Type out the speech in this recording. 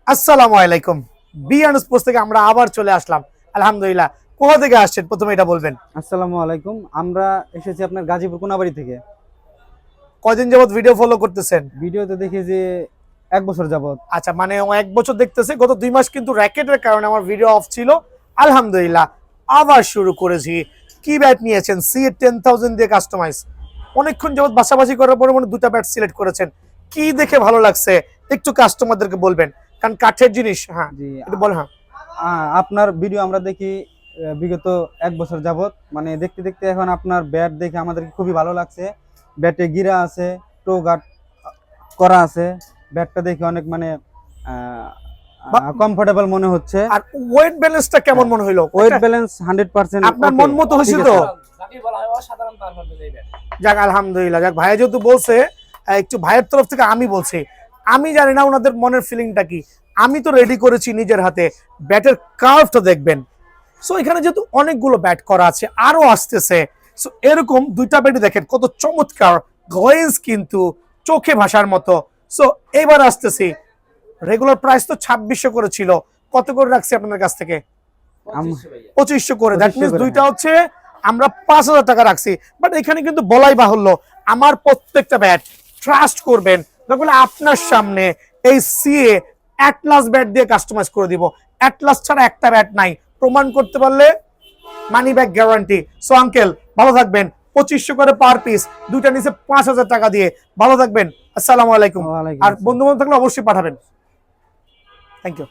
আসসালামু আলাইকুম। বিয়ান স্পোর্টস থেকে আমরা আবার চলে আসলাম আলহামদুলিল্লাহ। কোথা থেকে আসছেন প্রথমে এটা বলবেন? আসসালামু আলাইকুম। আমরা এসেছি আপনার গাজীপুর কোনাবাড়ি থেকে। কয়দিন যাবত ভিডিও ফলো করতেছেন? ভিডিওতে দেখি যে 1 বছর যাবত। আচ্ছা, মানে ও 1 বছর দেখতেছে। গত 2 মাস কিন্তু র্যাকেটের কারণে আমার ভিডিও অফ ছিল। আলহামদুলিল্লাহ আবার শুরু করেছি। কি ব্যাট নিয়েছেন? CA10000 দিয়ে কাস্টমাইজ। অনেকক্ষণ যাবত বাছাবাছি করার পরে মনে দুটা ব্যাট সিলেক্ট করেছেন। কি দেখে ভালো লাগছে একটু কাস্টমারদেরকে বলবেন, কারণ কাঠের জিনিস। হ্যাঁ, জি, একটু বল। হ্যাঁ, আপনার ভিডিও আমরা দেখি বিগত 1 বছর যাবত। মানে দেখতে দেখতে এখন আপনার ব্যাট দেখে আমাদের খুবই ভালো লাগছে। ব্যাটে গিরা আছে, টো গার্ড করা আছে। ব্যাটটা দেখে অনেক মানে কমফোর্টেবল মনে হচ্ছে। আর ওয়েট ব্যালেন্সটা কেমন মনে হইলো? ওয়েট ব্যালেন্স 100% আপনার মন মতো হয়েছে তো? যাক আলহামদুলিল্লাহ। যাক ভাইয়া যেহেতু বলছে, একটু ভাইয়ের তরফ থেকে আমি বলছি, আমি জানি না ওনাদের মনের ফিলিংটা কি। আমি তো রেডি করেছি নিজের হাতে। ব্যাটের কার্ভটা দেখবেন। সো এখানে যেহেতু অনেকগুলো ব্যাট করা আছে, আরো আসতেছে। সো এরকম দুইটা ব্যাটই দেখেন কত চমৎকার গ্লেজ, কিন্তু চোখে ভাসার মতো। সো এবার আসতেছি, রেগুলার প্রাইস তো 2600 করে ছিল, কত করে রাখছি আপনার কাছ থেকে? 2500 করে। দ্যাট মিনস দুইটা হচ্ছে আমরা 5000 টাকা রাখছি। বাট এখানে কিন্তু বলাই বাহুল্য, আমার প্রত্যেকটা ব্যাট ট্রাস্ট করবেন, দেখবেন আপনার সামনে এই সিএ অ্যাটলাস ব্যাট দিয়ে কাস্টমাইজ করে দিব। অ্যাটলাস ছাড়া একটা ব্যাট নাই, প্রমাণ করতে পারলে money back guarantee. So uncle ভালো থাকবেন। 2500 করে পার পিস, দুইটা নিচে 5000 টাকা দিয়ে। ভালো থাকবেন। আসসালামু আলাইকুম। ওয়ালাইকুম আর আসসালাম। বন্ধু বান্ধব থাকলে অবশ্যই পাঠাবেন। Thank you.